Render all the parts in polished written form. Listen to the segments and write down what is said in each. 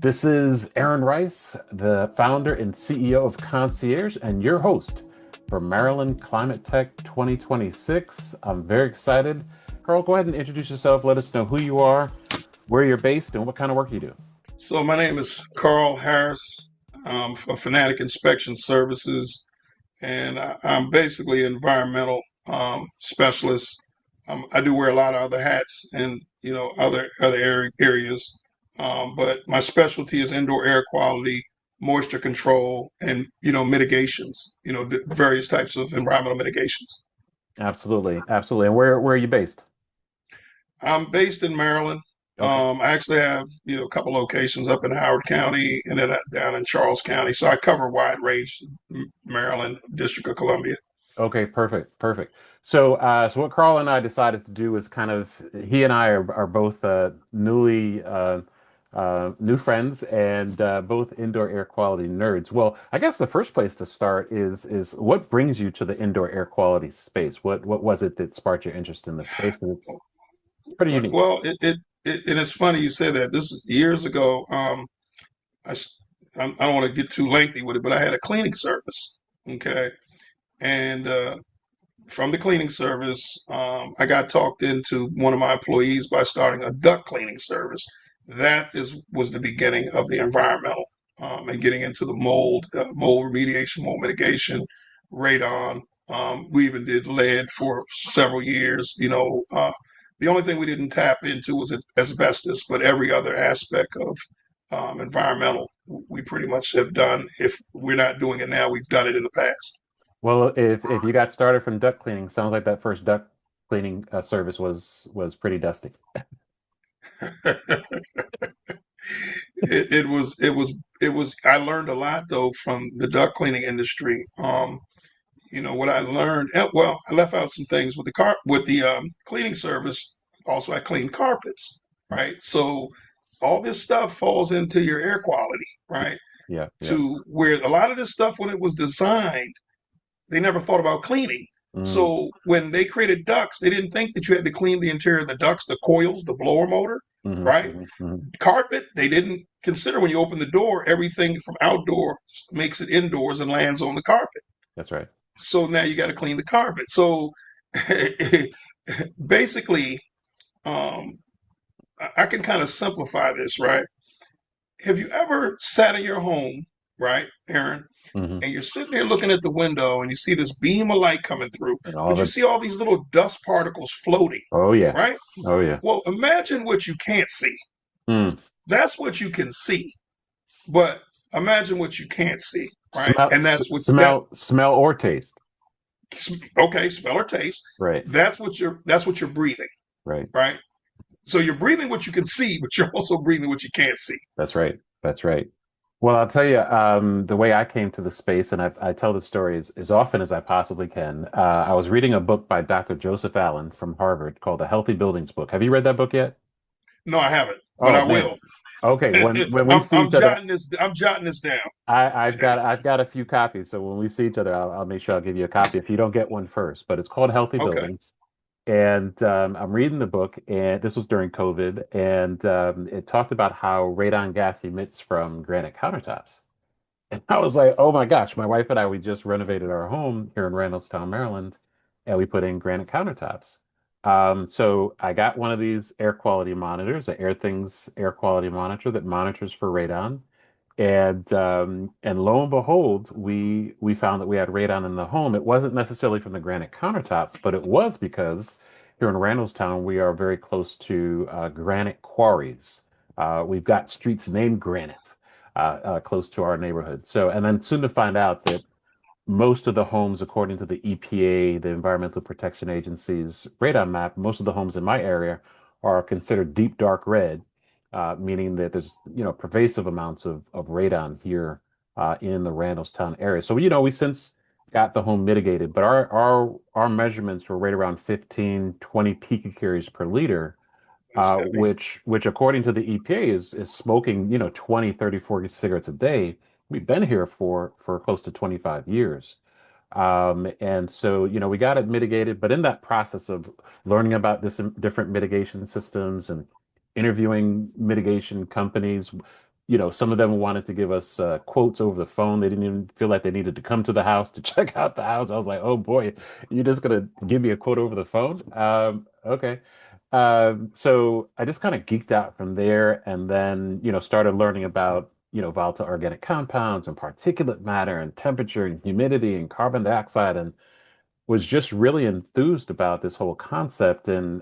This is Aaron Rice, the founder and CEO of Concierge, and your host for Maryland Climate Tech 2026. I'm very excited. Carl, go ahead and introduce yourself. Let us know who you are, where you're based, and what kind of work you do. So my name is Carl Harris for Fanatic Inspection Services, and I'm basically an environmental specialist. I do wear a lot of other hats and other areas, but my specialty is indoor air quality, moisture control, and mitigations. Various types of environmental mitigations. Absolutely, absolutely. And where are you based? I'm based in Maryland. Okay. I actually have, a couple locations up in Howard County and then down in Charles County. So I cover a wide range, Maryland, District of Columbia. Okay, perfect, perfect. So what Carl and I decided to do is kind of he and I are both new friends and both indoor air quality nerds. Well, I guess the first place to start is what brings you to the indoor air quality space? What was it that sparked your interest in this space? Because it's pretty unique. Well, and it's funny you said that. This is years ago. I, s- I don't want to get too lengthy with it, but I had a cleaning service. Okay. And from the cleaning service, I got talked into one of my employees by starting a duct cleaning service. Was the beginning of the environmental and getting into the mold remediation, mold mitigation, radon. We even did lead for several years. The only thing we didn't tap into was asbestos, but every other aspect of environmental, we pretty much have done. If we're not doing it now, we've done it in the past. Well, if you got started from duct cleaning, sounds like that first duct cleaning service was pretty dusty. I learned a lot though from the duct cleaning industry. What I learned, well, I left out some things with the cleaning service. Also, I cleaned carpets, right? So all this stuff falls into your air quality, right? Yeah, yeah. To where a lot of this stuff, when it was designed, they never thought about cleaning. Mm, So when they created ducts, they didn't think that you had to clean the interior of the ducts, the coils, the blower motor, hmm right? hmm hmm Carpet, they didn't consider when you open the door, everything from outdoors makes it indoors and lands on the carpet. That's right. So now you got to clean the carpet. So basically, um, I can kind of simplify this, right? Have you ever sat in your home, right, Aaron, hmm and you're sitting there looking at the window and you see this beam of light coming through, And all but you the see all these little dust particles floating, Oh yeah. right? Oh yeah. Well, imagine what you can't see. Mm. That's what you can see. But imagine what you can't see, right? And that's what that Smell or taste. okay, smell or taste. Right. That's what you're breathing, Right. right? So you're breathing what you can see, but you're also breathing what you can't see. That's right. That's right. Well, I'll tell you, the way I came to the space, and I tell the story as often as I possibly can. I was reading a book by Dr. Joseph Allen from Harvard called The Healthy Buildings Book. Have you read that book yet? No, I haven't, but Oh I man. will. Okay. When we I'm, see I'm each other, jotting this. I'm jotting this down. I've got a few copies. So when we see each other, I'll make sure I'll give you a copy if you don't get one first. But it's called Healthy Okay. Buildings. And I'm reading the book, and this was during COVID, and it talked about how radon gas emits from granite countertops. And I was like, oh my gosh, my wife and I, we just renovated our home here in Randallstown, Maryland, and we put in granite countertops. So I got one of these air quality monitors, the AirThings air quality monitor that monitors for radon. And lo and behold, we found that we had radon in the home. It wasn't necessarily from the granite countertops, but it was because here in Randallstown we are very close to granite quarries. We've got streets named Granite close to our neighborhood. So, and then soon to find out that most of the homes, according to the EPA, the Environmental Protection Agency's radon map, most of the homes in my area are considered deep dark red, meaning that there's pervasive amounts of radon here in the Randallstown area. So we since got the home mitigated, but our measurements were right around 15, 20 picocuries per liter, That's heavy. which according to the EPA is smoking 20, 30, 40 cigarettes a day. We've been here for close to 25 years. And so, we got it mitigated, but in that process of learning about this different mitigation systems and interviewing mitigation companies, some of them wanted to give us quotes over the phone. They didn't even feel like they needed to come to the house to check out the house. I was like, oh boy, you're just gonna give me a quote over the phone? Okay. So I just kind of geeked out from there and then, started learning about, volatile organic compounds and particulate matter and temperature and humidity and carbon dioxide and was just really enthused about this whole concept and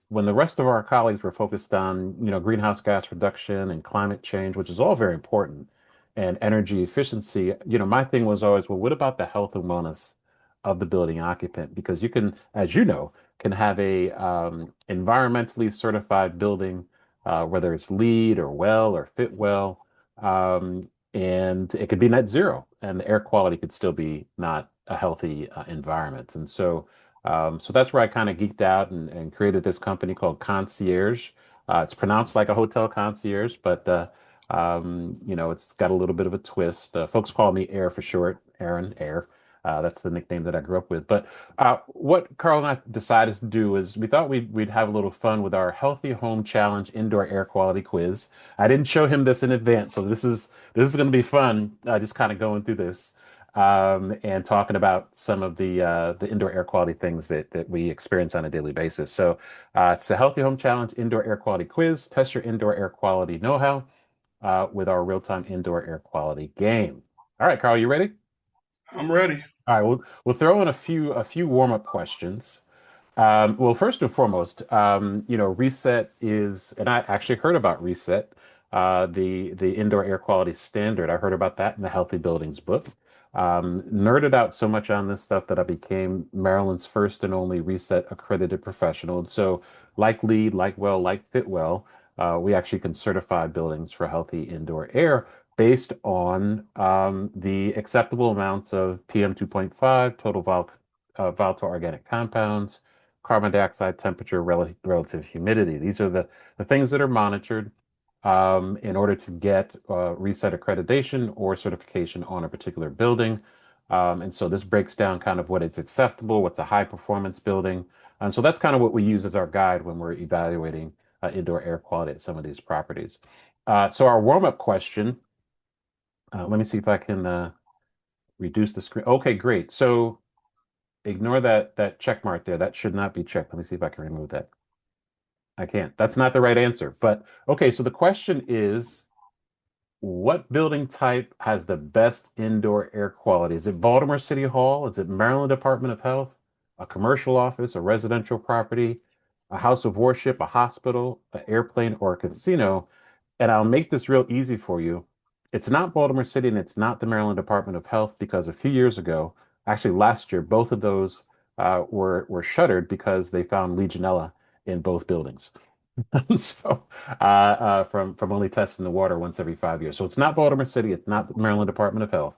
when the rest of our colleagues were focused on, greenhouse gas reduction and climate change, which is all very important, and energy efficiency, my thing was always, well, what about the health and wellness of the building occupant? Because you can, as you know, can have a environmentally certified building, whether it's LEED or WELL or FitWell, and it could be net zero, and the air quality could still be not a healthy environment. And so that's where I kind of geeked out and created this company called Concierge. It's pronounced like a hotel concierge, but it's got a little bit of a twist. Folks call me Air for short, Aaron Air. That's the nickname that I grew up with. But what Carl and I decided to do is we thought we'd have a little fun with our Healthy Home Challenge indoor air quality quiz. I didn't show him this in advance, so this is going to be fun. Just kind of going through this and talking about some of the indoor air quality things that we experience on a daily basis. So it's the Healthy Home Challenge indoor air quality quiz. Test your indoor air quality know-how with our real-time indoor air quality game. All right, Carl, you ready? I'm ready. All right, we'll throw in a few warm-up questions. Well, first and foremost, reset is, and I actually heard about reset, the indoor air quality standard. I heard about that in the Healthy Buildings book. Nerded out so much on this stuff that I became Maryland's first and only reset accredited professional. And so, like LEED, like WELL, like Fitwell, we actually can certify buildings for healthy indoor air based on the acceptable amounts of PM 2.5, volatile organic compounds, carbon dioxide, temperature, relative humidity. These are the things that are monitored in order to get reset accreditation or certification on a particular building. And so this breaks down kind of what is acceptable, what's a high performance building. And so that's kind of what we use as our guide when we're evaluating indoor air quality at some of these properties. So our warm-up question, let me see if I can reduce the screen. Okay, great. So ignore that check mark there. That should not be checked. Let me see if I can remove that. I can't. That's not the right answer. But okay, so the question is, what building type has the best indoor air quality? Is it Baltimore City Hall? Is it Maryland Department of Health? A commercial office, a residential property, a house of worship, a hospital, an airplane, or a casino? And I'll make this real easy for you. It's not Baltimore City and it's not the Maryland Department of Health because a few years ago, actually last year, both of those were shuttered because they found Legionella in both buildings. So from only testing the water once every 5 years. So it's not Baltimore City, it's not the Maryland Department of Health.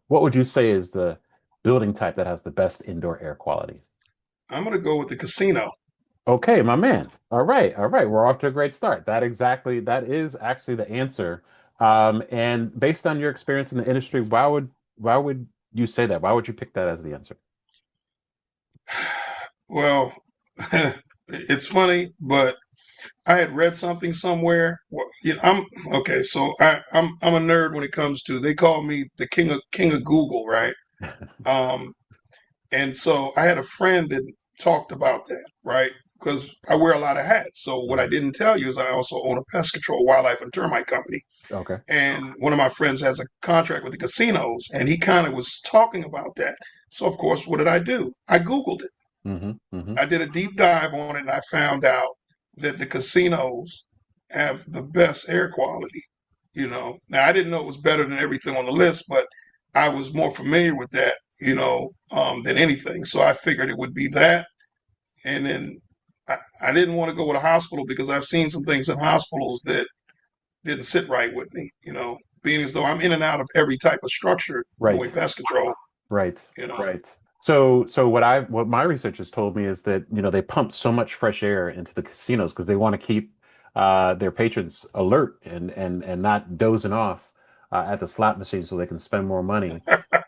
What would you say is the building type that has the best indoor air quality? I'm going to go with the casino. Okay, my man. All right. We're off to a great start. That is actually the answer. And based on your experience in the industry, why would you say that? Why would you pick that as the answer? Well, it's funny, but I had read something somewhere. Well, I'm okay. So I'm a nerd when it comes to. They call me the king of Google, right? Um, and so I had a friend that talked about that, right? Because I wear a lot of hats. So what I Mhm. didn't tell you is I also own a pest control, wildlife, and termite company. Okay. And one of my friends has a contract with the casinos, and he kind of was talking about that. So of course, what did I do? I Googled it. Hmm. I did a deep dive on it, and I found out that the casinos have the best air quality. Now I didn't know it was better than everything on the list, but I was more familiar with that, than anything. So I figured it would be that, and then I didn't want to go with a hospital because I've seen some things in hospitals that didn't sit right with me. Being as though I'm in and out of every type of structure doing Right. pest control. Right, You know, right. So what my research has told me is that they pump so much fresh air into the casinos because they want to keep their patrons alert and not dozing off at the slot machine so they can spend more money.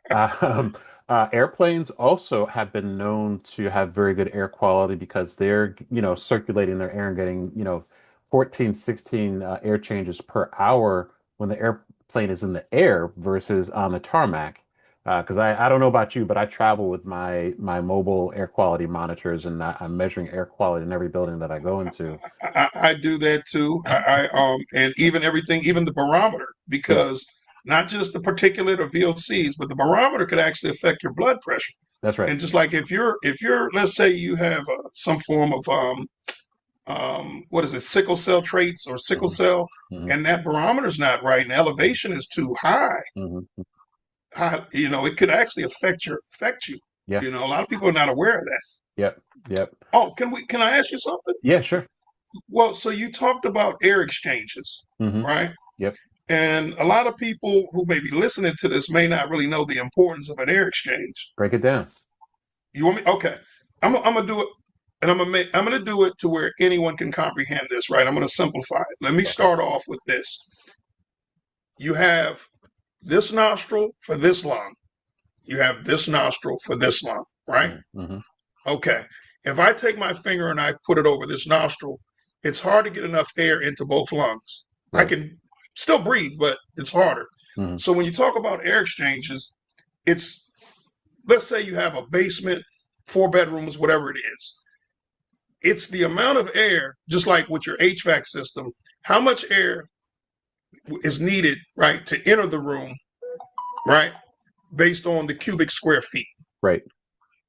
Um, Airplanes also have been known to have very good air quality because they're circulating their air and getting 14, 16 air changes per hour when the airplane is in the air versus on the tarmac. Because I don't know about you, but I travel with my mobile air quality monitors, and I'm measuring air quality in every building that I go into. I do that too. And even everything, even the barometer, Yeah, because not just the particulate or VOCs, but the barometer could actually affect your blood pressure. that's right. And just like if you're, let's say you have some form of what is it, sickle cell traits or sickle Hmm. cell, Hmm. and that barometer's not right, and elevation is too high, Hmm. it could actually affect you. Yeah. A lot of people are not aware of that. Yep. Yep. Oh, can I ask you something? Yeah, sure. Well, so you talked about air exchanges, Hmm. right? Yep. And a lot of people who may be listening to this may not really know the importance of an air exchange. Break it down. You want me? Okay, I'm gonna do it, and I'm gonna do it to where anyone can comprehend this. Right? I'm gonna simplify it. Let me Okay. start off with this. You have this nostril for this lung. You have this nostril for this lung. Right? Hmm. Okay. If I take my finger and I put it over this nostril, it's hard to get enough air into both lungs. I Right. can still breathe, but it's harder. Hmm. So when you talk about air exchanges, it's, let's say you have a basement, 4 bedrooms, whatever it is. It's the amount of air, just like with your HVAC system, how much air is needed, right, to enter the room, right, based on the cubic square feet. Right.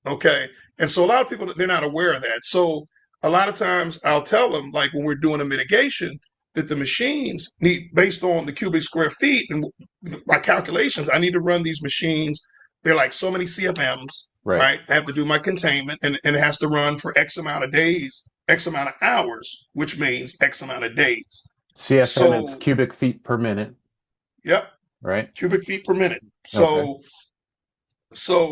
Okay. And so a lot of people, they're not aware of that. So a lot of times I'll tell them, like when we're doing a mitigation, that the machines need, based on the cubic square feet and my calculations, I need to run these machines. They're like so many CFMs, Right. right? I have to do my containment, and it has to run for X amount of days, X amount of hours, which means X amount of days. CFM is So, cubic feet per minute, yep, right? cubic feet per minute. Okay. So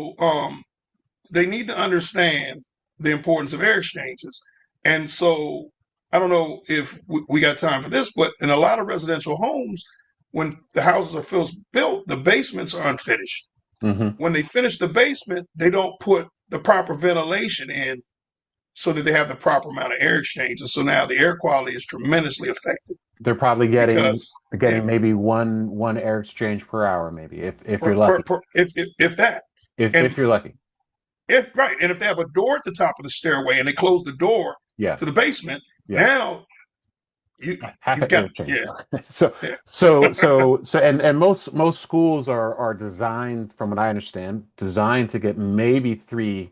they need to understand the importance of air exchanges. And so I don't know if we got time for this, but in a lot of residential homes, when the houses are first built, the basements are unfinished. Hmm. When they finish the basement, they don't put the proper ventilation in so that they have the proper amount of air exchanges. So now the air quality is tremendously affected They're probably getting because, yeah, getting maybe one air exchange per hour, maybe if you're per, lucky. if that. If And you're lucky. if right, and if they have a door at the top of the stairway and they close the door Yeah. to the basement, Yeah. now you Half you've an got, air change. yeah, So yeah, and most schools are designed, from what I understand, designed to get maybe three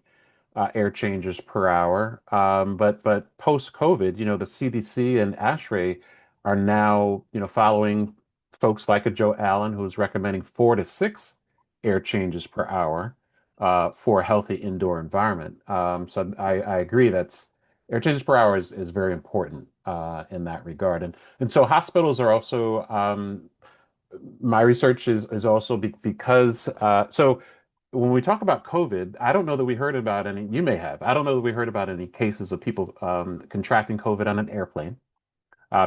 air changes per hour. But post COVID, the CDC and ASHRAE are now, following folks like a Joe Allen, who's recommending 4 to 6 air changes per hour for a healthy indoor environment. So I agree that's air changes per hour is very important in that regard. And so hospitals are also my research is also because so when we talk about COVID, I don't know that we heard about any, you may have, I don't know that we heard about any cases of people contracting COVID on an airplane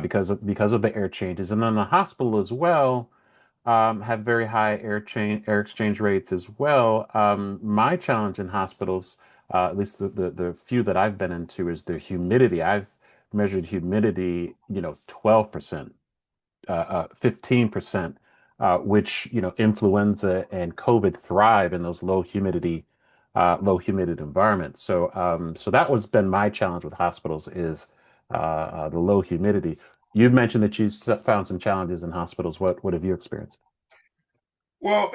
because of the air changes. And then the hospital as well have very high air exchange rates as well. My challenge in hospitals, at least the few that I've been into, is the humidity. I've measured humidity, 12%, 15%, which, influenza and COVID thrive in those low humidity environments. So that was been my challenge with hospitals is the low humidity. You've mentioned that you found some challenges in hospitals. What have you experienced? well,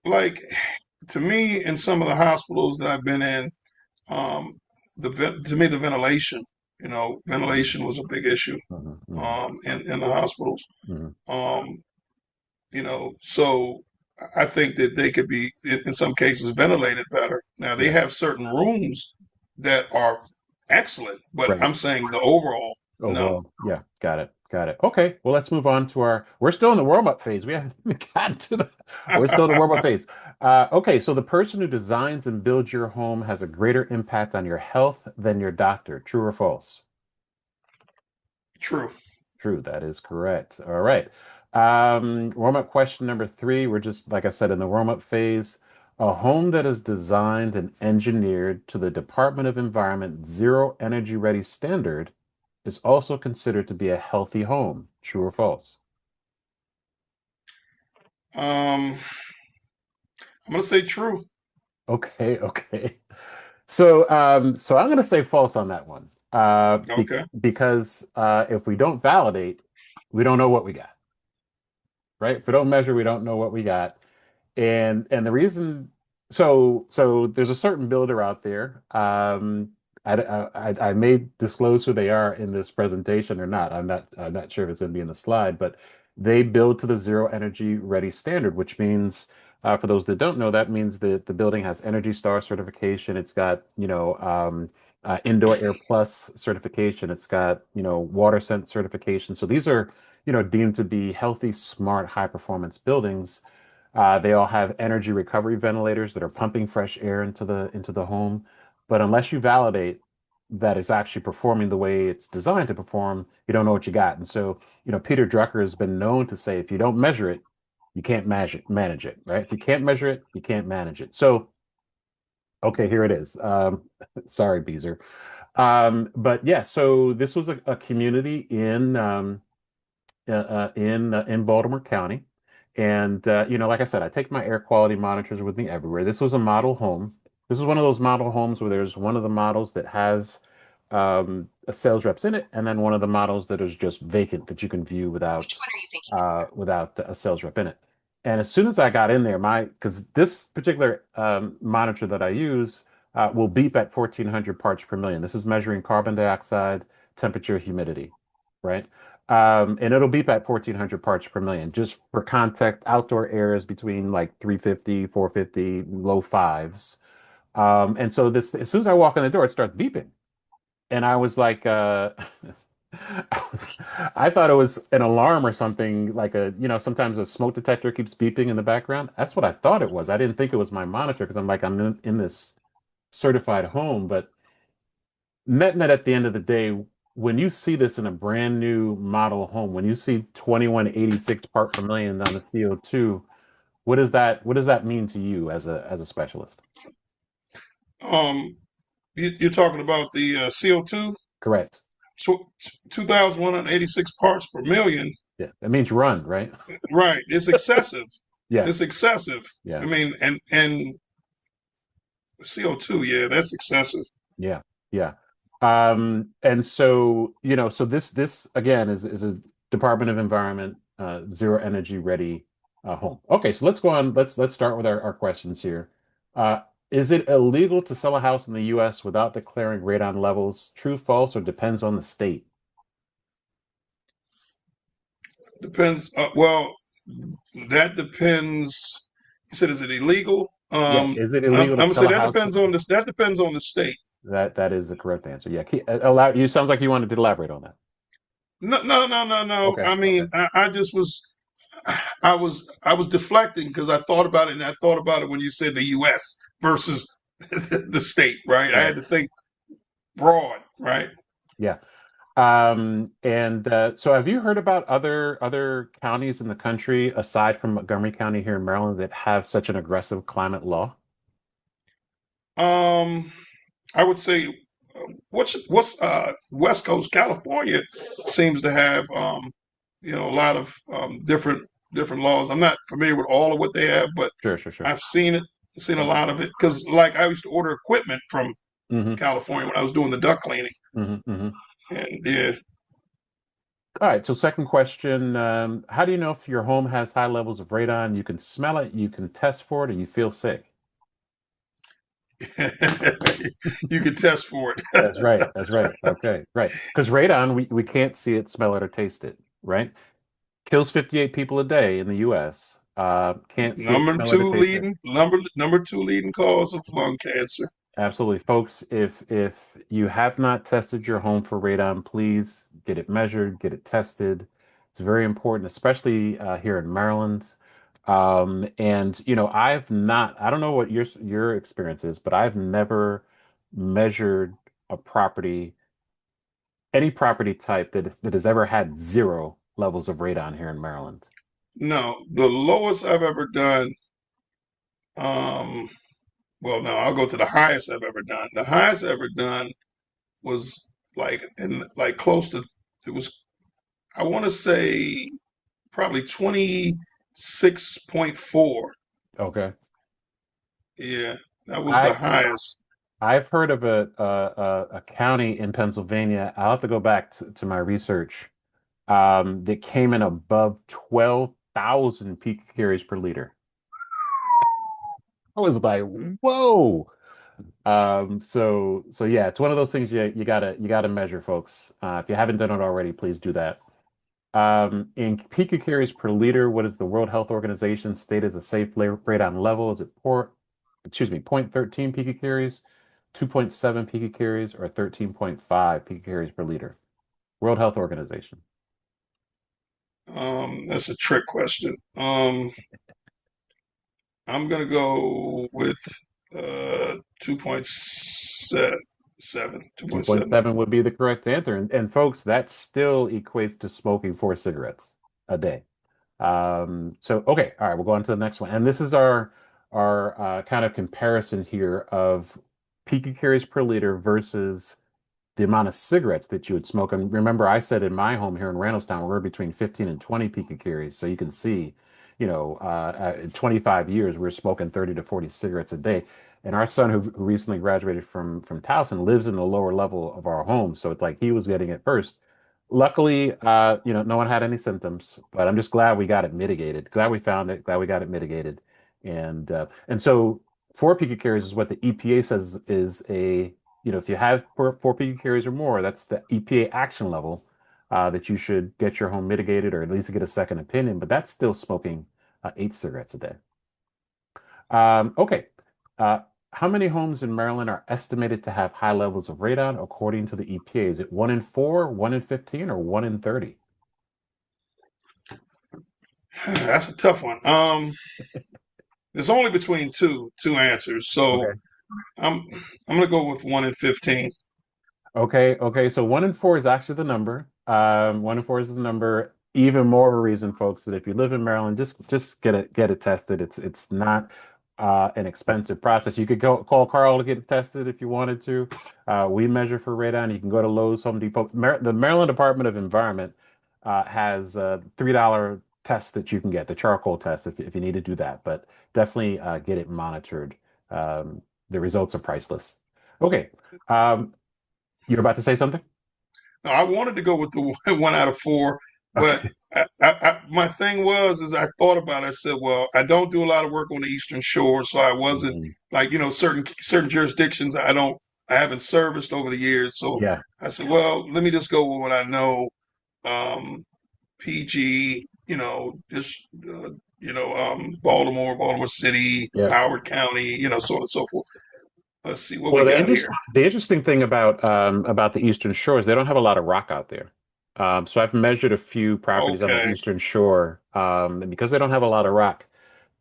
like to me, in some of the hospitals that I've been in, um, to me the ventilation, ventilation was a big issue Hmm. Hmm. in the hospitals. Hmm. Um, so I think that they could be in some cases ventilated better. Now they Yeah. have certain rooms that are excellent, but Right. I'm saying the overall, no. Overall, yeah, got it. Got it. Okay, well, let's move on to we're still in the warm-up phase. We haven't even gotten to we're still in the warm-up phase. Okay, so the person who designs and builds your home has a greater impact on your health than your doctor. True or false? True. True, that is correct. All right. Warm-up question number three. We're just, like I said, in the warm-up phase. A home that is designed and engineered to the Department of Environment Zero Energy Ready standard is also considered to be a healthy home. True or false? I'm gonna say true. Okay, okay. So I'm going to say false on that one. Okay. Because if we don't validate, we don't know what we got, right? If we don't measure, we don't know what we got. And the reason, so there's a certain builder out there. I may disclose who they are in this presentation or not. I'm not sure if it's going to be in the slide, but they build to the zero energy ready standard, which means for those that don't know, that means that the building has Energy Star certification. It's got, Indoor Air Plus certification. It's got, Water Sense certification. So these are, deemed to be healthy, smart, high performance buildings. They all have energy recovery ventilators that are pumping fresh air into the home. But unless you validate that it's actually performing the way it's designed to perform, you don't know what you got. And so, Peter Drucker has been known to say if you don't measure it, you can't manage it, right? If you can't measure it, you can't manage it. So, okay, here it is. Sorry, Beezer. But yeah, so this was a community in Baltimore County. And like I said, I take my air quality monitors with me everywhere. This was a model home. This is one of those model homes where there's one of the models that has a sales reps in it, and then one of the models that is just vacant that you can view without a sales rep in it. And as soon as I got in there, because this particular monitor that I use will beep at 1400 parts per million. This is measuring carbon dioxide, temperature, humidity, right? And it'll beep at 1400 parts per million. Just for context, outdoor air is between like 350, 450, low fives. And so this, as soon as I walk in the door, it starts beeping. And I was like, I thought it was an alarm or something, like sometimes a smoke detector keeps beeping in the background. That's what I thought it was. I didn't think it was my monitor because I'm like, I'm in this certified home. But net at the end of the day, when you see this in a brand new model home, when you see 2186 part per million on the CO2, what does that mean to you as a specialist? Um, you're talking about the CO2, Correct. 2,186 parts per million. Yeah. That means run, right? Right. It's excessive. It's Yes. excessive. I Yeah. mean, and CO2, yeah, that's excessive. Yeah. Yeah. And so, so this again is a Department of Environment, zero energy ready home. Okay, so let's go on. Let's start with our questions here. Uh, is it illegal to sell a house in the US without declaring radon levels? True, false, or depends on the state? Depends. Well, that depends. You said, is it illegal? Yeah, is it I'm illegal to gonna sell say a that house? depends on this. That depends on the state. That is the correct answer. Yeah, allow you sounds like you wanted to elaborate on that. No, no, no, no, no. Okay, I okay. mean, I just was, I was deflecting because I thought about it, and I thought about it when you said the U.S. versus the state. Right. I Right. had to think broad. Right. Yeah. And so have you heard about other counties in the country aside from Montgomery County here in Maryland that have such an aggressive climate law? Um, I would say what's West Coast California seems to have a lot of different laws. I'm not familiar with all of what they have, but Sure, sure, sure. I've seen a lot of it because like I used to order equipment from Hmm. California when I was doing the duct cleaning, Hmm. and yeah, All right, so second question. How do you know if your home has high levels of radon? You can smell it, you can test for it, or you feel sick. you could test for it. That's right. That's right. Okay, right. Because radon, we can't see it, smell it, or taste it, right? Kills 58 people a day in the US. Can't see it, number smell it, or two taste it. leading number two leading cause of lung cancer. Absolutely, folks. If you have not tested your home for radon, please get it measured, get it tested. It's very important, especially here in Maryland. And I don't know what your experience is, but I've never measured a property, any property type that has ever had zero levels of radon here in Maryland. No, the lowest I've ever done. Um, well, no, I'll go to the highest I've ever done. The highest I've ever done was close to, it was, I want to say probably 20. 6.4. Okay. Yeah, that was the I highest. I've heard of a county in Pennsylvania. I'll have to go back to my research. That came in above 12,000 peak curies per liter. I was like, whoa. So yeah, it's one of those things you gotta measure, folks. If you haven't done it already, please do that. In picocuries per liter, what is the World Health Organization state as a safe radon level? Is it excuse me, 0.13 picocuries, 2.7 picocuries, or 13.5 picocuries per liter? World Health Organization. That's a trick question. I'm gonna go with 2.7, 2.7. 2.7 would be the correct answer. And folks, that still equates to smoking 4 cigarettes a day. So okay, all right, we'll go on to the next one. And this is our kind of comparison here of picocuries per liter versus the amount of cigarettes that you would smoke. And remember, I said in my home here in Randallstown, we're between 15 and 20 picocuries. So you can see, in 25 years, we're smoking 30 to 40 cigarettes a day. And our son, who recently graduated from Towson, lives in the lower level of our home. So it's like he was getting it first. Luckily, no one had any symptoms, but I'm just glad we got it mitigated. Glad we found it. Glad we got it mitigated. And so 4 picocuries is what the EPA says is if you have four picocuries or more, that's the EPA action level that you should get your home mitigated or at least get a second opinion. But that's still smoking 8 cigarettes a day. Okay. Uh, how many homes in Maryland are estimated to have high levels of radon according to the EPA? Is it 1 in 4, 1 in 15, or 1 in 30? That's a tough one. There's only between two answers, so Okay. I'm I'm gonna go with 1 in 15. Okay. So 1 in 4 is actually the number. 1 in 4 is the number. Even more of a reason, folks, that if you live in Maryland, just get it tested. It's not an expensive process. You could go call Carl to get it tested if you wanted to. We measure for radon. You can go to Lowe's, Home Depot. The Maryland Department of Environment has $3 tests that you can get, the charcoal test if you need to do that. But definitely get it monitored. The results are priceless. Okay. Um, you're about to say something? Now, I wanted to go with the one out of four, but Okay. my thing was, is I thought about it. I said, well, I don't do a lot of work on the Eastern Shore, so I wasn't Mhm. like, certain jurisdictions I haven't serviced over the years. So Yeah, I said, well, let me just go with what I know. Um, PG, Baltimore City, yeah. Howard County, so on and so forth. Let's see what we Well, got here. the interesting thing about the Eastern Shore is they don't have a lot of rock out there. So I've measured a few properties on the Okay, Eastern Shore, and because they don't have a lot of rock,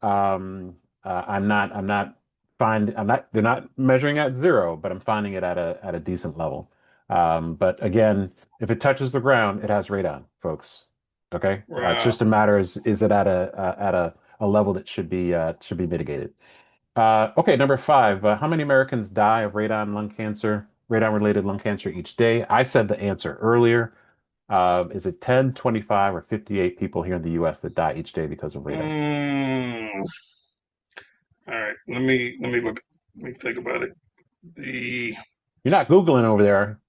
I'm not they're not measuring at zero, but I'm finding it at a decent level. But again, if it touches the ground, it has radon, folks. Okay, it's wow. just a matter is it at a level that should be mitigated. Okay, number five. How many Americans die of radon-related lung cancer each day? I said the answer earlier. Is it 10, 25, or 58 people here in the US that die each day because of radon? Mm, all right, let me look. Let me think about it. The You're not Googling over there.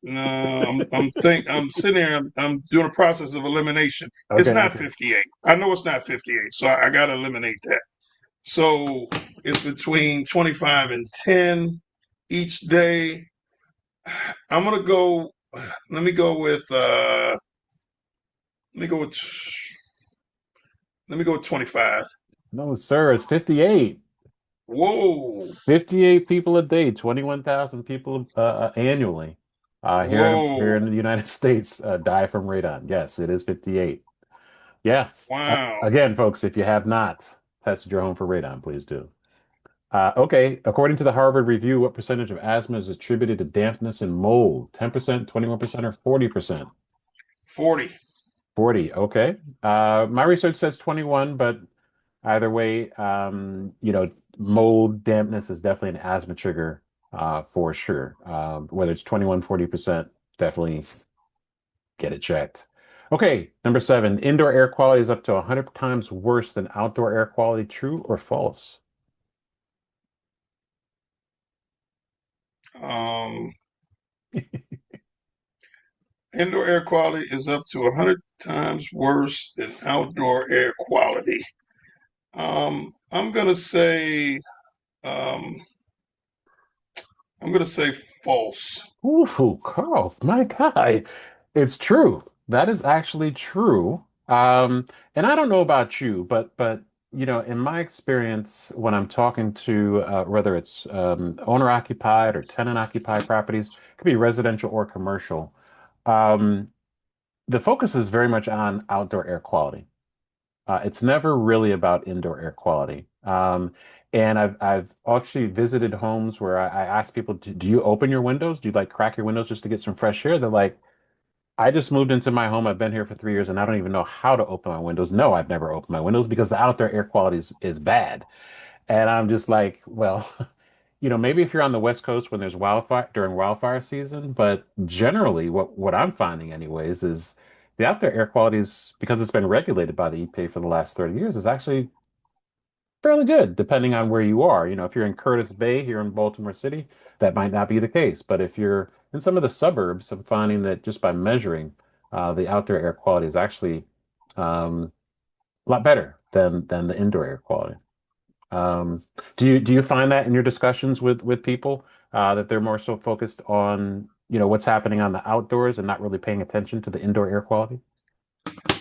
No, I'm sitting here. I'm doing a process of elimination. It's Okay, not okay. 58. I know it's not 58, so I got to eliminate that. So it's between 25 and 10 each day. I'm gonna go. Let me go with. Let me go with. Let me go with 25. No, sir, it's 58. Whoa, 58 people a day, 21,000 people annually here in whoa, the United States die from radon. Yes, it is 58. Yeah. wow. Again, folks, if you have not tested your home for radon, please do. Okay, according to the Harvard Review, what percentage of asthma is attributed to dampness and mold? 10%, 21%, or 40%? 40. 40, okay. My research says 21, but either way, mold dampness is definitely an asthma trigger for sure. Whether it's 21, 40%, definitely get it checked. Okay, number seven, indoor air quality is up to 100 times worse than outdoor air quality. True or false? Um, Indoor air quality is up to 100 times worse than outdoor air quality. I'm gonna say um, I'm gonna say false. Ooh, Carl, my guy. It's true. That is actually true. And I don't know about you, but in my experience, when I'm talking to whether it's owner occupied or tenant occupied properties, could be residential or commercial, um, the focus is very much on outdoor air quality. It's never really about indoor air quality. And I've actually visited homes where I ask people, do you open your windows? Do you like crack your windows just to get some fresh air? They're like, I just moved into my home. I've been here for 3 years and I don't even know how to open my windows. No, I've never opened my windows because the outdoor air quality is bad. And I'm just like, well, maybe if you're on the West Coast when there's wildfire during wildfire season, but generally what I'm finding anyways is the outdoor air quality is because it's been regulated by the EPA for the last 30 years is actually fairly good depending on where you are. If you're in Curtis Bay here in Baltimore City, that might not be the case. But if you're in some of the suburbs, I'm finding that just by measuring the outdoor air quality is actually a lot better than the indoor air quality. Do you find that in your discussions with people that they're more so focused on what's happening on the outdoors and not really paying attention to the indoor air quality?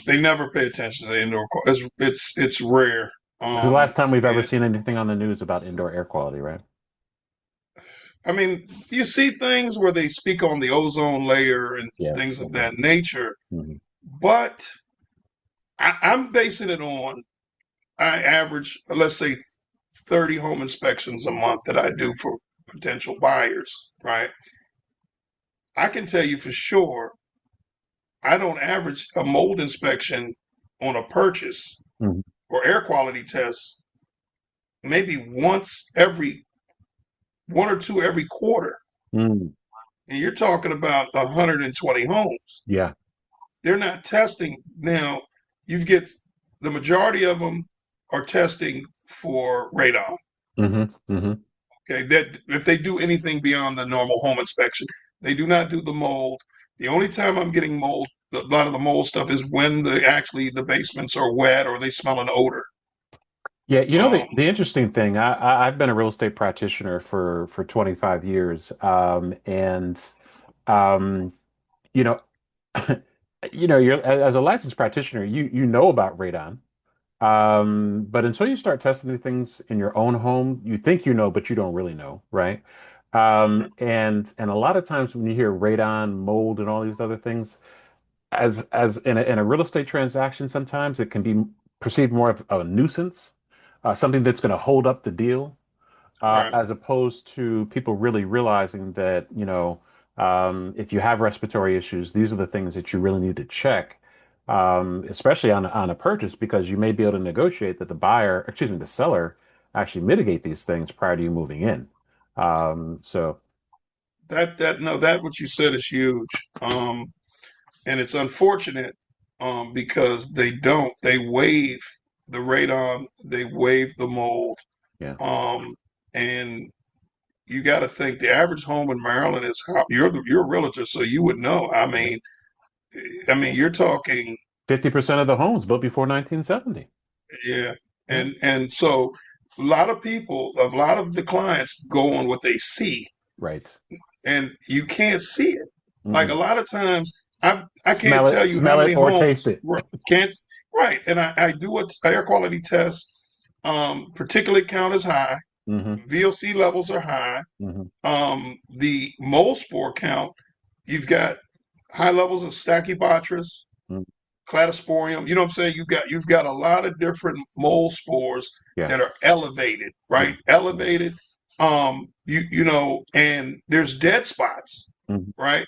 They never pay attention to the indoor quality. It's rare. This is the last time we've ever And seen anything on the news about indoor air quality, right? I mean, you see things where they speak on the ozone layer and Yes. things of that nature, Hmm. but I'm basing it on I average, let's say, 30 home inspections a month that I do for potential buyers, right? I can tell you for sure, I don't average a mold inspection on a purchase Hmm. or air quality test maybe once every one or two every quarter. Mm. And you're talking about 120 homes. Yeah. They're not testing. Now, you get the majority of them are testing for radon. Hmm. Hmm. Okay, that if they do anything beyond the normal home inspection, they do not do the mold. The only time I'm getting mold, a lot of the mold stuff is when the basements are wet or they smell an odor. Yeah, Um, the interesting thing, I've been a real estate practitioner for 25 years, and um, you know, you're as a licensed practitioner, you know about radon, but until you start testing the things in your own home, you think you know, but you don't really know, right? And a lot of times when you hear radon, mold, and all these other things, as in a real estate transaction, sometimes it can be perceived more of a nuisance, something that's going to hold up the deal, right. as opposed to people really realizing that, if you have respiratory issues, these are the things that you really need to check, especially on a purchase, because you may be able to negotiate that the buyer, excuse me, the seller actually mitigate these things prior to you moving in. So That no, that what you said is huge. And it's unfortunate because they waive the radon, they waive the mold. yeah. Um, and you got to think the average home in Maryland is how you're a realtor, so you would know. Yeah. I mean, you're talking, 50% of the homes built before 1970. yeah, Yeah. and so a lot of the clients go on what they see, Right. and you can't see it. Like a Mm-mm. lot of times, I can't Smell tell it, you how smell it, many or taste homes it. can't right, and I do a air quality test. Particulate count is high, Hmm. VOC levels are high. Hmm. The mold spore count, you've got high levels of Stachybotrys, Hmm. Cladosporium. You know what I'm saying? You've got a lot of different mold spores Yeah. that are elevated, Yeah. right? Elevated. And there's dead spots, Hmm. right?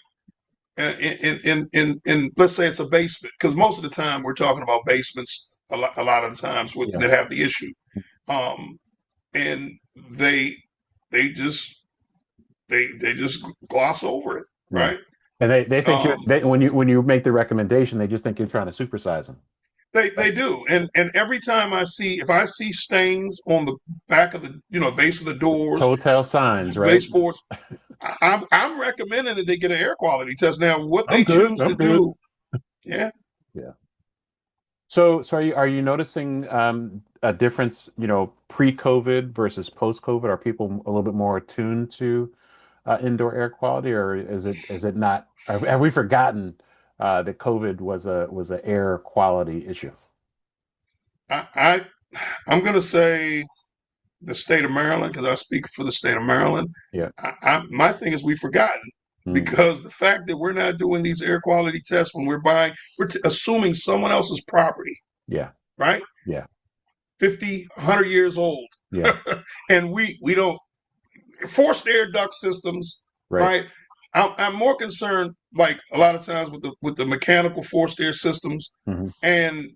In let's say it's a basement, because most of the time we're talking about basements a lot of the times Yeah. that have the issue. Um, and they they just they just gloss over it, Yeah. right? And they think Um, when you make the recommendation, they just think you're trying to supersize them. they do, and every time if I see stains on the back of the base of the doors, Telltale signs, right? baseboards, I'm recommending that they get an air quality test. Now, what I'm they good. choose to I'm good. do, yeah, Yeah. So are you noticing a difference, pre-COVID versus post-COVID? Are people a little bit more attuned to indoor air quality, or is it not? Have we forgotten that COVID was a air quality issue? I, I I'm going to say the state of Maryland because I speak for the state of Maryland. Yeah. My thing is we've forgotten Mm. because the fact that we're not doing these air quality tests when we're buying, assuming someone else's property, Yeah. right? Yeah. 50, 100 years old. Yeah. And we don't, forced air duct systems, Right. right? I'm more concerned, like a lot of times with the mechanical forced air systems, Hmm. and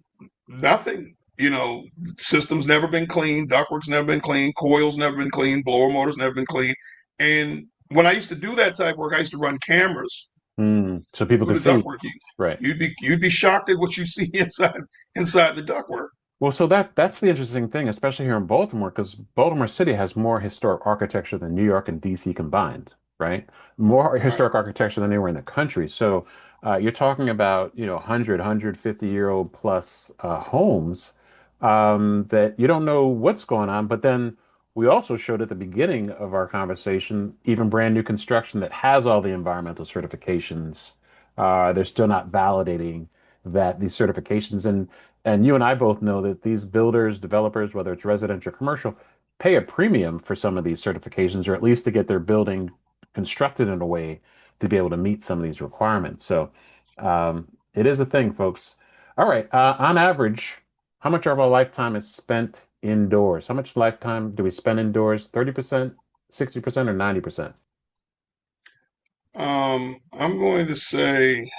nothing. Systems never been clean, ductwork's never been clean, coils never been clean, blower motors never been clean. And when I used to do that type of work, I used to run cameras Mm. So people through can the see. ductwork. Right. You'd be shocked at what you see inside the ductwork. Well, so that's the interesting thing, especially here in Baltimore, because Baltimore City has more historic architecture than New York and DC combined, right? More Right. historic architecture than anywhere in the country. So you're talking about, 100, 150-year-old plus homes that you don't know what's going on. But then we also showed at the beginning of our conversation, even brand new construction that has all the environmental certifications. They're still not validating that these certifications. And you and I both know that these builders, developers, whether it's residential or commercial, pay a premium for some of these certifications, or at least to get their building constructed in a way to be able to meet some of these requirements. So it is a thing, folks. All right. On average, how much of our lifetime is spent indoors? How much lifetime do we spend indoors? 30%, 60%, or 90%? I'm going to say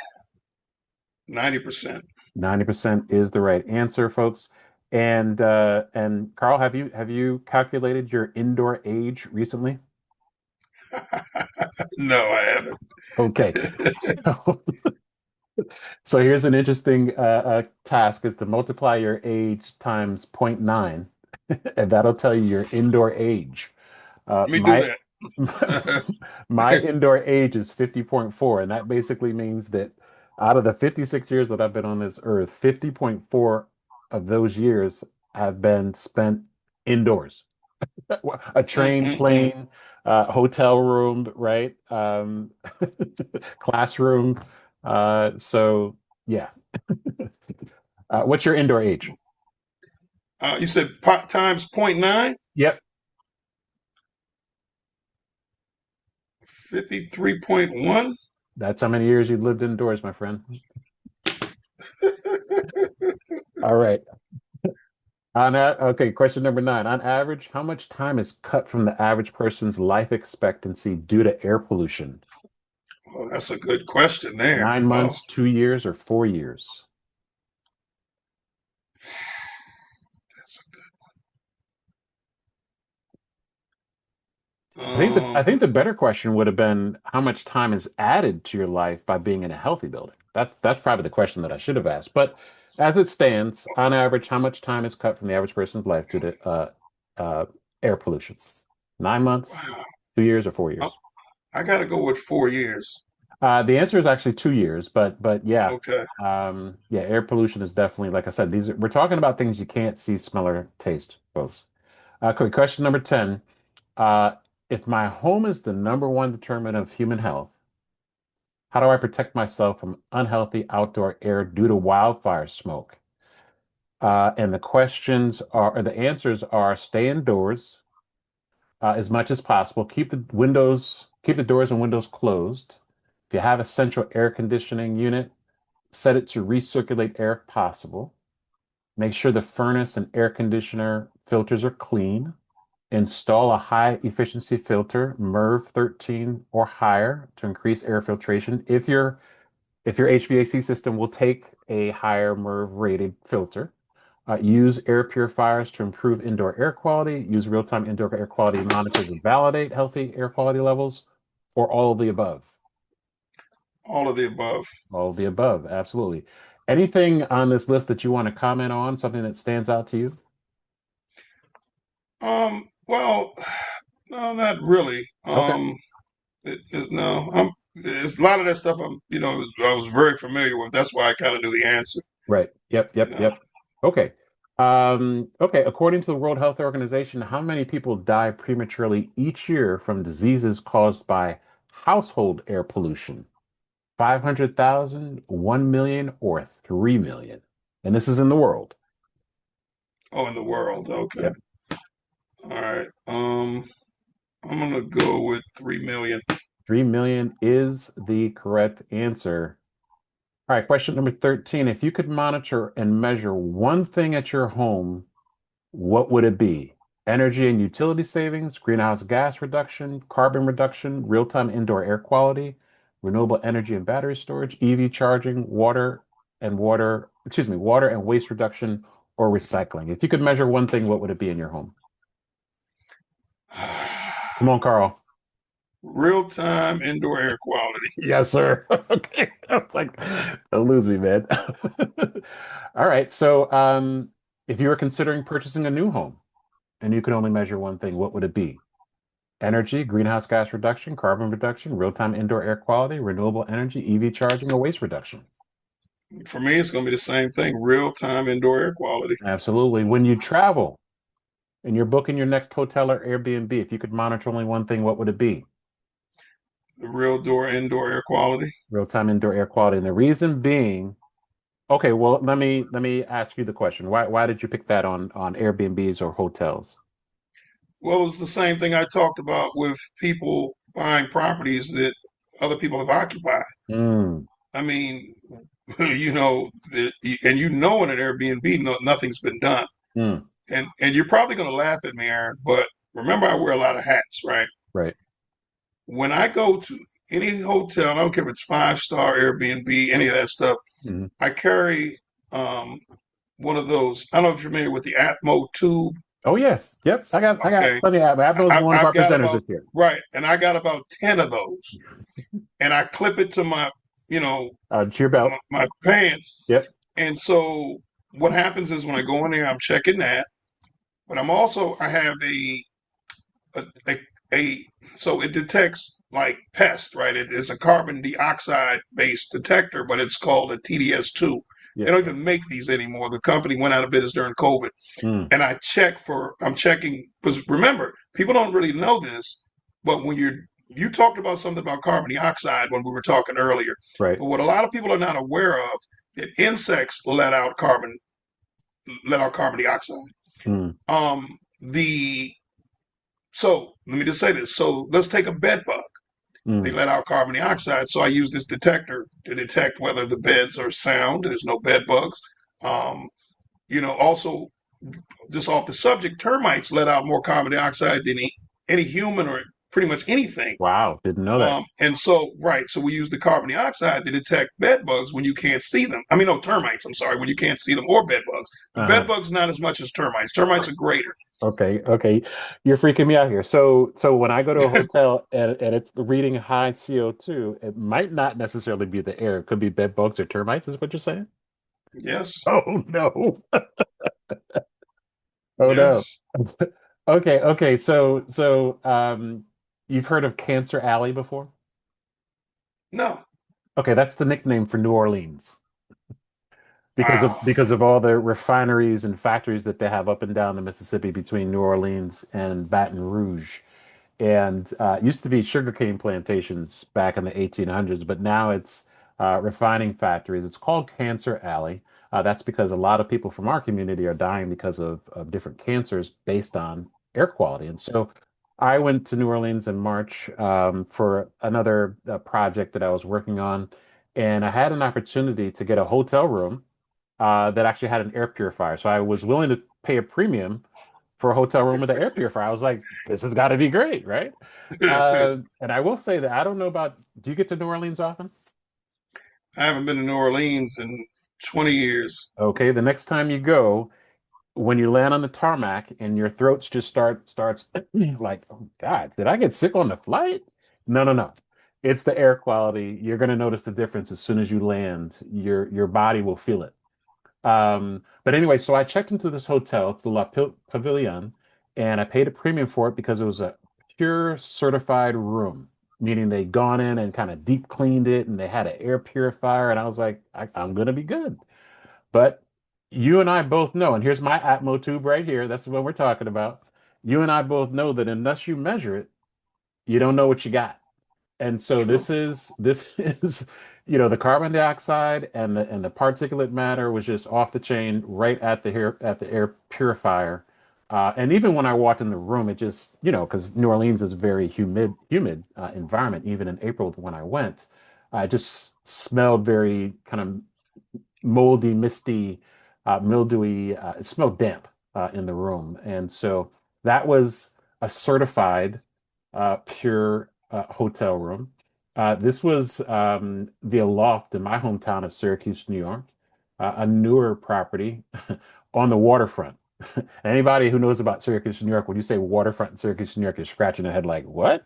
90%. 90% is the right answer, folks. And Carl, have you calculated your indoor age recently? No, I haven't. Okay. So, so here's an interesting task is to multiply your age times zero point 0.9, and that'll tell you your indoor age. Let me do My that. my indoor age is 50.4, and that basically means that out of the 56 years that I've been on this earth, 50.4 of those years have been spent indoors. A train, Mm-mm-mm. plane, hotel room, right? Classroom. So yeah. What's your indoor age? You said times point 0.9, Yep. 53.1. That's how many years you've lived indoors, my friend. All right. Okay, question number 9. On average, how much time is cut from the average person's life expectancy due to air pollution? Oh, that's a good question there. Nine Oh, months, 2 years, or 4 years? that's a I think the better question would have been how much time is added to your life by being in a healthy building. That's probably the question that I should have asked. But as it stands, on average, how much time is cut from the average person's life due to uh, air pollution? 9 months, wow. 2 years, or four Oh, years? I got to go with 4 years. The answer is actually 2 years, but yeah, Okay. yeah, air pollution is definitely, like I said, we're talking about things you can't see, smell, or taste, folks. Okay, question number 10. Uh, if my home is the number one determinant of human health, how do I protect myself from unhealthy outdoor air due to wildfire smoke? And or the answers are stay indoors as much as possible. Keep the doors and windows closed. If you have a central air conditioning unit, set it to recirculate air if possible. Make sure the furnace and air conditioner filters are clean. Install a high efficiency filter, MERV 13 or higher, to increase air filtration. If your HVAC system will take a higher MERV rated filter, use air purifiers to improve indoor air quality. Use real-time indoor air quality monitors to validate healthy air quality levels, or all of the above. All of the above. All of the above, absolutely. Anything on this list that you want to comment on, something that stands out to you? Well, no, not really. Okay. No, it's a lot of that stuff. I was very familiar with. That's why I kind of knew the answer. Right. Yep, You yep, know, yep. Okay. Okay, according to the World Health Organization, how many people die prematurely each year from diseases caused by household air pollution? 500,000, 1 million, or 3 million? And this is in the world. oh, in the world. Okay. Yep. All right. I'm gonna go with 3 million. 3 million is the correct answer. All right, question number 13. If you could monitor and measure one thing at your home, what would it be? Energy and utility savings, greenhouse gas reduction, carbon reduction, real-time indoor air quality, renewable energy and battery storage, EV charging, water and waste reduction, or recycling. If you could measure one thing, what would it be in your home? Come on, Carl. Real time indoor air quality. Yes, sir. Okay. I was like, don't lose me, man. All right. So, if you were considering purchasing a new home and you could only measure one thing, what would it be? Energy, greenhouse gas reduction, carbon reduction, real-time indoor air quality, renewable energy, EV charging, or waste reduction? For me, it's gonna be the same thing. Real time indoor air quality. Absolutely. When you travel and you're booking your next hotel or Airbnb, if you could monitor only one thing, what would it be? The real door indoor air quality. Real-time indoor air quality. And the reason being, okay, well, let me ask you the question. Why did you pick that on Airbnbs or hotels? Well, it's the same thing I talked about with people buying properties that other people have occupied. Mm, I mean, and in an Airbnb, no, nothing's been done. mm, And you're probably going to laugh at me, Aaron, but remember, I wear a lot of hats, right? right. When I go to any hotel, I don't care if it's 5-star Airbnb, any of that stuff, Mhm. I carry one of those. I don't know if you're familiar with the Atmo tube. Oh yeah. Yep. I got Okay, plenty of Abdul's one of I've our got presenters about this year. right, and I got about 10 of those, and I clip it to my, you know, To your belt. my pants. Yep. And so what happens is when I go in there, I'm checking that, but I have a, a, a so it detects like pest, right? It is a carbon dioxide based detector, but it's called a TDS2. They Yep. don't even make these anymore. The company went out of business during COVID. Mm, And I'm checking, because remember, people don't really know this, but you talked about something about carbon dioxide when we were talking earlier. right. But what a lot of people are not aware of, that insects let out carbon dioxide. Mm, The So let me just say this. So let's take a bed bug. They mm. let out carbon dioxide. So I use this detector to detect whether the beds are sound. There's no bed bugs. Um, also just off the subject, termites let out more carbon dioxide than any human or pretty much anything. Wow. Didn't know that. And so, right, so we use the carbon dioxide to detect bed bugs when you can't see them. I mean, no, termites, I'm sorry, when you can't see them, or bed bugs. But bed Uh-huh. bugs, not as much as termites. Termites are greater. Okay. Okay. You're freaking me out here. So when I go to a hotel and it's reading high CO2, it might not necessarily be the air. It could be bed bugs or termites, is what you're saying? Yes, Oh no. Oh no. yes. Okay, okay. So you've heard of Cancer Alley before? No. Okay, that's the nickname for New Orleans Wow. because of all the refineries and factories that they have up and down the Mississippi between New Orleans and Baton Rouge. And it used to be sugarcane plantations back in the 1800s, but now it's refining factories. It's called Cancer Alley. That's because a lot of people from our community are dying because of different cancers based on air quality. And so I went to New Orleans in March for another project that I was working on, and I had an opportunity to get a hotel room that actually had an air purifier. So I was willing to pay a premium for a hotel room with an air purifier. I was like, this has got to be great, right? I And I will say that I don't know about, do you get to New Orleans often? haven't been to New Orleans in 20 years. Okay, the next time you go, when you land on the tarmac and your throats just starts like, oh God, did I get sick on the flight? No, no, no. it's the air quality. You're going to notice the difference as soon as you land. Your body will feel it. But anyway, so I checked into this hotel, it's the Pavilion, and I paid a premium for it because it was a pure certified room, meaning they'd gone in and kind of deep cleaned it and they had an air purifier. And I was like, I'm gonna be good. But you and I both know, and here's my Atmo tube right here. That's what we're talking about. You and I both know that unless you measure it, you don't know what you got. And so True. this is, the carbon dioxide and the particulate matter was just off the chain right at the air purifier. And even when I walked in the room, it just, because New Orleans is a very humid environment, even in April when I went, it just smelled very kind of moldy, misty, mildewy. It smelled damp in the room, and so that was a certified pure hotel room. This was the Aloft in my hometown of Syracuse, New York, a newer property on the waterfront. Anybody who knows about Syracuse, New York, when you say waterfront in Syracuse, New York, is scratching their head like, what?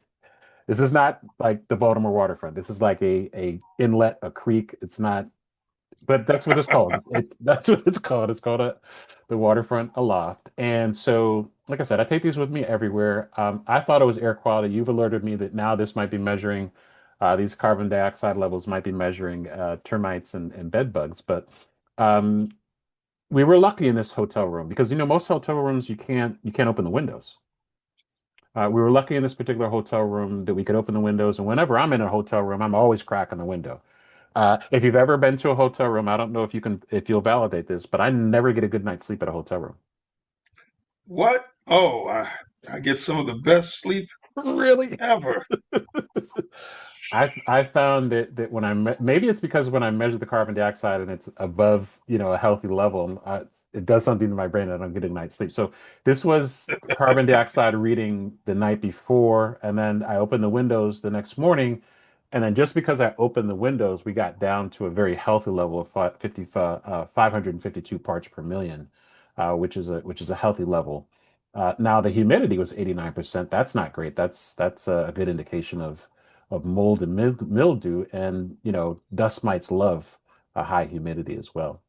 This is not like the Baltimore waterfront. This is like a inlet, a creek. It's not, but that's what it's called. That's what it's called. It's called the waterfront aloft. And so, like I said, I take these with me everywhere. I thought it was air quality. You've alerted me that now this might be measuring these carbon dioxide levels might be measuring termites and bed bugs. But um, we were lucky in this hotel room because most hotel rooms you can't open the windows. We were lucky in this particular hotel room that we could open the windows, and whenever I'm in a hotel room, I'm always cracking the window. If you've ever been to a hotel room, I don't know if you'll validate this, but I never get a good night's sleep at a hotel room. What? Oh, I get some of the best sleep Really? ever. I found that when maybe it's because when I measure the carbon dioxide and it's above, a healthy level, it does something to my brain. I don't get a night's sleep. So this was carbon dioxide reading the night before, and then I opened the windows the next morning, and then just because I opened the windows, we got down to a very healthy level of 552 parts per million, which is a healthy level. Now the humidity was 89%. That's not great. That's a good indication of mold and mildew, and dust mites love a high humidity as well.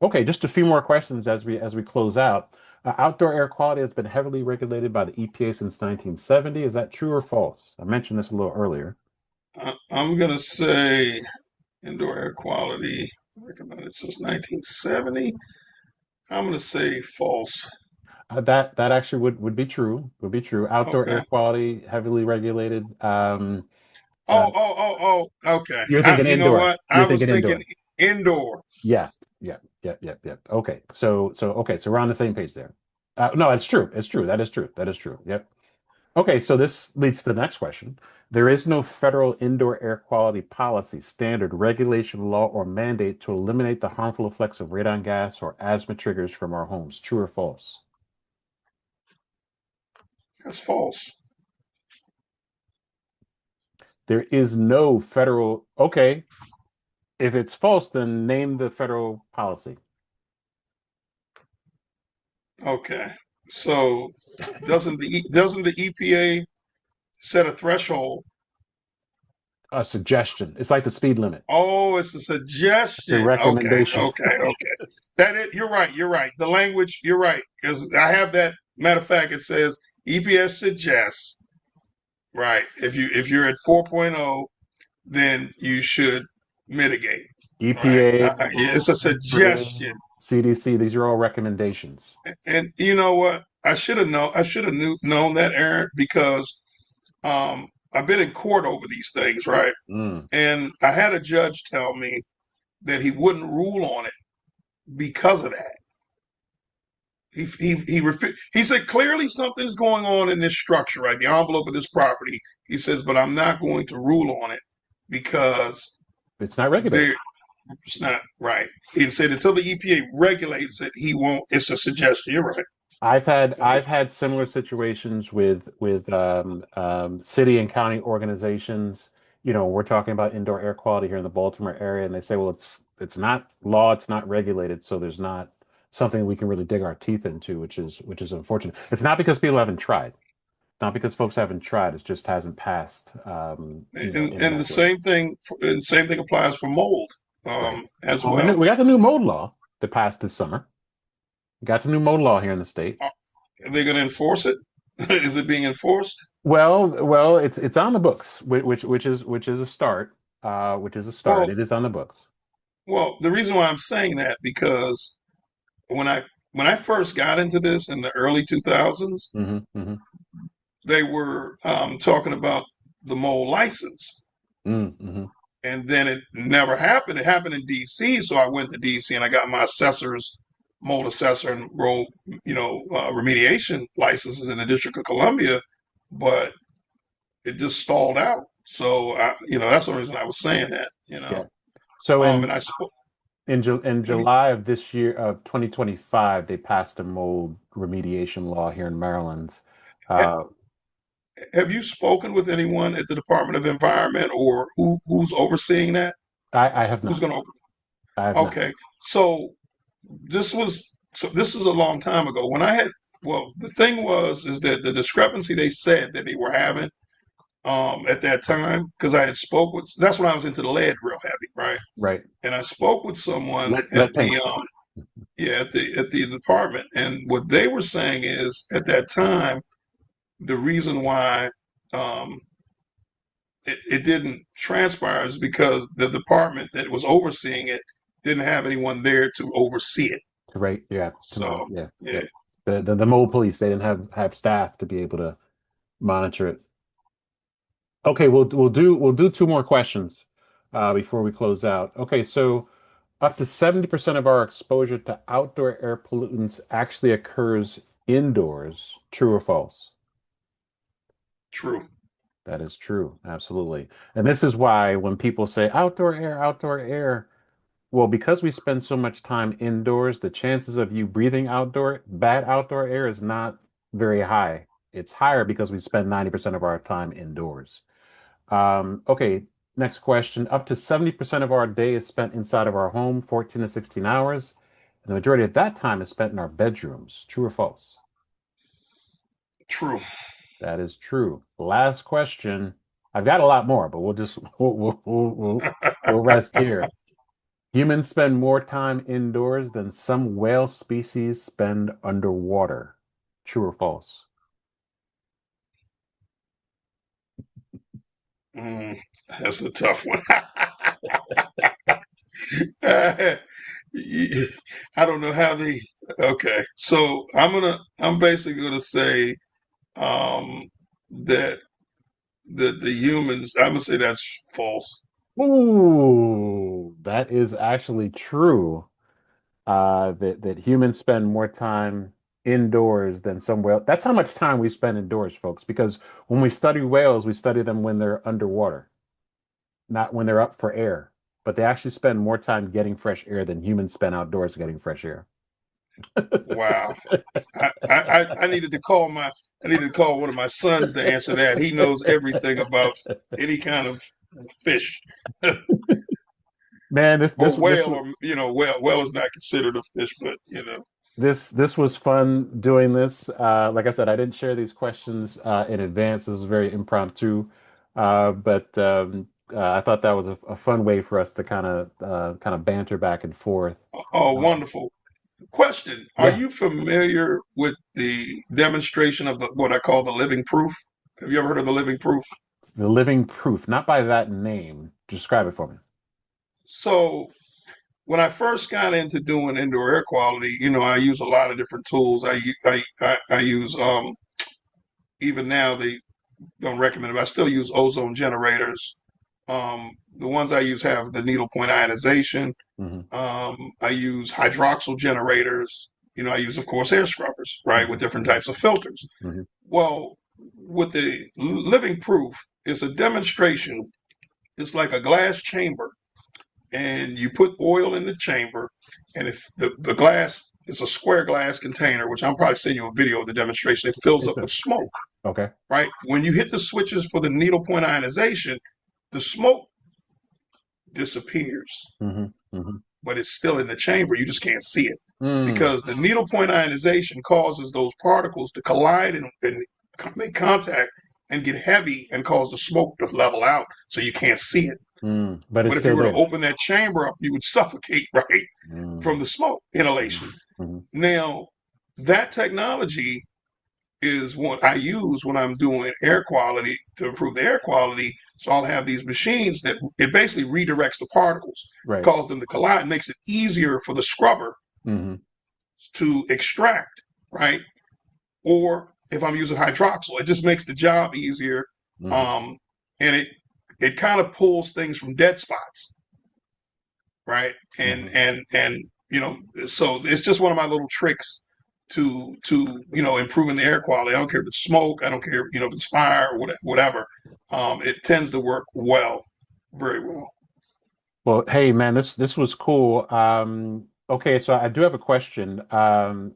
Okay, just a few more questions as we close out. Outdoor air quality has been heavily regulated by the EPA since 1970. Is that true or false? I mentioned this a little earlier. I'm gonna say indoor air quality recommended since 1970. I'm gonna say false. That actually would be true. Would be true. Outdoor Okay. air quality heavily regulated. Uh, Okay. you're thinking You know indoor. what? You're I was thinking thinking indoor. indoor. Yeah, yeah, yeah, yeah, yeah. Okay, so we're on the same page there. No, it's true. It's true. That is true. That is true. Yep. Okay, so this leads to the next question. There is no federal indoor air quality policy, standard, regulation, law, or mandate to eliminate the harmful effects of radon gas or asthma triggers from our homes. True or false? That's false. There is no federal. Okay, if it's false, then name the federal policy. Okay. So doesn't the EPA set a threshold? A suggestion. It's like the speed limit. Oh, it's a It's a suggestion. Okay, recommendation. okay, okay. That is, you're right. You're right. The language, you're right. Because I have that. Matter of fact, it says EPS suggests. Right. If you're at 4.0, then you should mitigate. Right. EPA, It's a suggestion. CDC, these are all recommendations. And you know what? I should have known. I should have known that, Aaron, because I've been in court over these things, right? Mm. And I had a judge tell me that he wouldn't rule on it because of that. He said clearly something's going on in this structure, right? The envelope of this property. He says, but I'm not going to rule on it because It's not regulated. there it's not right. He said until the EPA regulates it, he won't. It's a suggestion. You're right. I've had similar situations with city and county organizations. We're talking about indoor air quality here in the Baltimore area, and they say, well, it's not law, it's not regulated, so there's not something we can really dig our teeth into, which is unfortunate. It's not because people haven't tried. Not because folks haven't tried, it just hasn't passed, And the internationally. same thing applies for mold Right. as Well, well. we got the new mold law that passed this summer. We got the new mold law here in the state. Are they going to enforce it? Is it being enforced? Well, it's on the books, which is a start. Which is a start. Well, It is on the books. the reason why I'm saying that because when I when I first got into this in the early 2000s, Hmm. Hmm. they were talking about the mold license, Hmm. and then it never happened. It happened in D.C., so I went to D.C. and I got my mold assessor and remediation licenses in the District of Columbia, but it just stalled out. So that's the reason I was saying that. Yeah. So And I spoke. in Have you July of this year of 2025, they passed a mold remediation law here in Maryland. Uh, have you spoken with anyone at the Department of Environment or who's overseeing that? I have Who's not. going to? I have not. Okay, so this is a long time ago when I had. Well, the thing was is that the discrepancy they said that they were having at that time because I had spoke with. That's when I was into the lead real heavy, right? Right. And I spoke with someone at Let the paint. at the department, and what they were saying is at that time the reason why um, it didn't transpire is because the department that was overseeing it didn't have anyone there to oversee it. Right. Yeah. So Yeah. yeah, Yep. The mold police, they didn't have staff to be able to monitor it. Okay, we'll do two more questions before we close out. Okay, so up to 70% of our exposure to outdoor air pollutants actually occurs indoors. True or false? true. That is true. Absolutely. And this is why when people say outdoor air, well, because we spend so much time indoors, the chances of you breathing bad outdoor air is not very high. It's higher because we spend 90% of our time indoors. Okay, next question. Up to 70% of our day is spent inside of our home, 14 to 16 hours. And the majority of that time is spent in our bedrooms. True or false? True. That is true. Last question. I've got a lot more, but we'll just we'll rest here. Humans spend more time indoors than some whale species spend underwater. True or false? Mm, that's a tough one. I don't know how they. Okay, so I'm basically gonna say um, that the humans. I'm gonna say that's false. Ooh, that is actually true. That humans spend more time indoors than some whales. That's how much time we spend indoors, folks, because when we study whales, we study them when they're underwater, not when they're up for air. But they actually spend more time getting fresh air than humans spend outdoors getting fresh air. Wow. I needed to call one of my sons to answer that. He knows everything about any kind of fish Man, or whale, or whale is not considered a fish, but this was fun doing this. Like I said, I didn't share these questions in advance. This was very impromptu, but I thought that was a fun way for us to kind of banter back and forth. oh, Um, wonderful. Question: are yeah, you familiar with the demonstration of what I call the living proof? Have you ever heard of the living proof? the living proof, not by that name. Describe it for me. So when I first got into doing indoor air quality, I use a lot of different tools. I use even now they don't recommend it, but I still use ozone generators. The ones I use have the needle point ionization. Hmm. I use hydroxyl generators. I use, of course, air scrubbers, right, with Hmm. different types of filters. Hmm. Well, with the living proof, it's a demonstration. It's like a glass chamber, and you put oil in the chamber, and if the glass is a square glass container, which I'm probably sending you a video of the demonstration, it fills It up with does. smoke, Okay. right? When you hit the switches for the needle point ionization, the smoke disappears, Hmm. Hmm. but it's still in the chamber. You just can't see it Mm. because the needle point ionization causes those particles to collide and make contact and get heavy and cause the smoke to level out so you can't see it. But it's But if you still were to there. open that chamber up, you would suffocate, right, from Mm, the smoke inhalation. mhm. Now, that technology is what I use when I'm doing air quality to improve the air quality. So I'll have these machines that it basically redirects the particles, Right. cause them to collide, makes it easier for the scrubber Hmm. to extract, right? Or if I'm using hydroxyl, it just makes the job easier. Hmm. Um, and it kind of pulls things from dead spots, right? Hmm. And so it's just one of my little tricks to improving the air quality. I don't care if it's smoke, I don't care if it's fire or whatever. It tends to work well, very well. Well, hey man, this was cool. Okay, so I do have a question.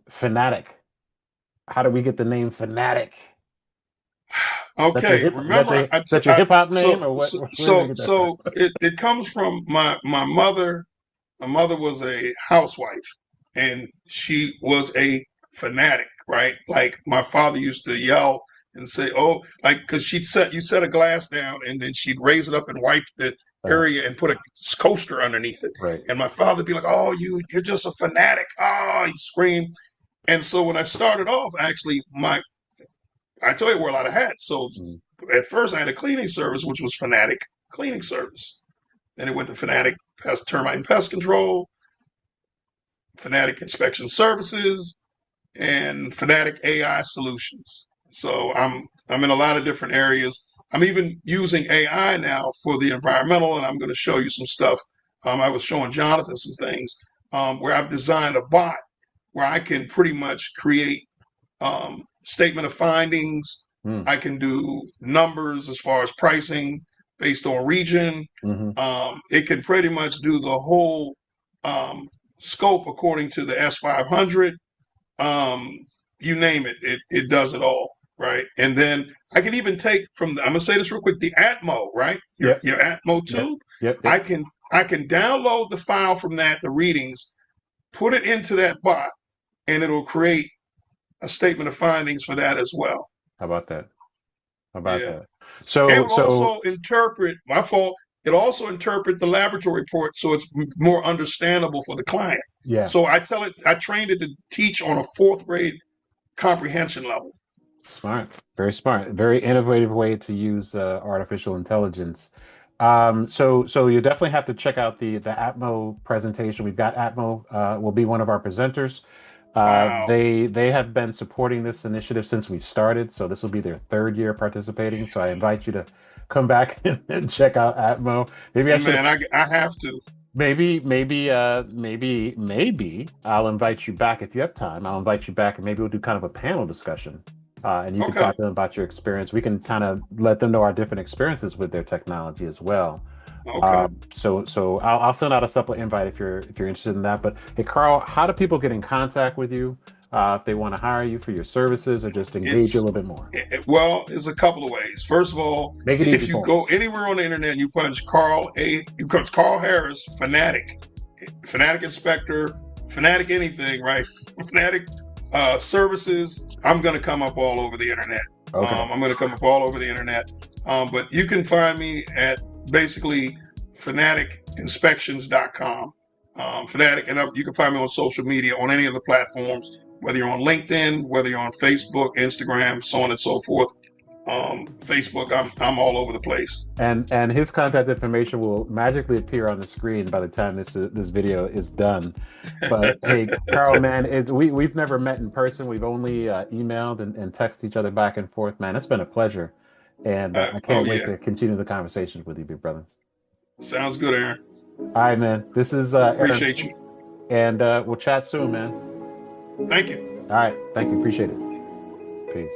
Fanatic. How do we get the name Fanatic? That's your Okay, hip remember that's your hip hop name or what? so Where did we so get that from? so it comes from my mother. My mother was a housewife, and she was a fanatic, right? Like my father used to yell and say, "Oh," like because you set a glass down, and then she'd raise it up and wipe the Uh, area and put a coaster underneath it. right. And my father would be like, "Oh, you're just a fanatic!" Oh, he'd scream. And so when I started off, actually, I told you I wear a lot of hats. So Mm. at first, I had a cleaning service, which was Fanatic Cleaning Service. Then it went to Fanatic Pest, Termite and Pest Control, Fanatic Inspection Services, and Fanatic AI Solutions. So I'm in a lot of different areas. I'm even using AI now for the environmental, and I'm going to show you some stuff. I was showing Jonathan some things where I've designed a bot where I can pretty much create statement of findings. Mm. I can do numbers as far as pricing based on region. Hmm. It can pretty much do the whole um, scope according to the S500. Um, you name it, it does it all, right? And then I can even take from I'm gonna say this real quick, the Atmo, right? Your Yep. your Atmo Yep. tube. Yep. I Yep. can I can download the file from that, the readings, put it into that bot, and it'll create a statement of findings for that as well. How about that? How about Yeah. that? It So would so also interpret, my fault, it also interpret the laboratory report so it's more understandable for the client. yeah. So I trained it to teach on a fourth grade comprehension level. Smart, very smart, very innovative way to use artificial intelligence. So you definitely have to check out the Atmo presentation. We've got Atmo will be one of our presenters. Wow. They have been supporting this initiative since we started, so this will be their third year participating. So I invite you to come back and check out Atmo. Maybe I should have Man, I have to. maybe I'll invite you back if you have time. I'll invite you back and maybe we'll do kind of a panel discussion. And you can Okay. talk to them about your experience. We can kind of let them know our different experiences with their technology as well. Okay. So I'll send out a separate invite if you're interested in that. But hey, Carl, how do people get in contact with you if they want to hire you for your services or just engage you a It's little bit more? well, there's a couple of ways. First of all, Make it easy if you for them. go anywhere on the internet and you punch you punch Carl Harris, Fanatic, Fanatic Inspector, Fanatic anything, right? Fanatic services, I'm going to come up all over the internet. Okay. I'm going to come up all over the internet. But you can find me at basically fanaticinspections.com. Fanatic, and you can find me on social media on any of the platforms, whether you're on LinkedIn, whether you're on Facebook, Instagram, so on and so forth. Facebook, I'm all over the place. And his contact information will magically appear on the screen by the time this video is done. But hey, Carl, man, we've never met in person. We've only emailed and texted each other back and forth. Man, it's been a pleasure, and I Oh can't wait yeah, to continue the conversation with you, big brother. sounds good, Aaron. All right, man. This is Aaron, Appreciate you. and we'll chat soon, man. Thank you. All right, thank you, appreciate it. Peace.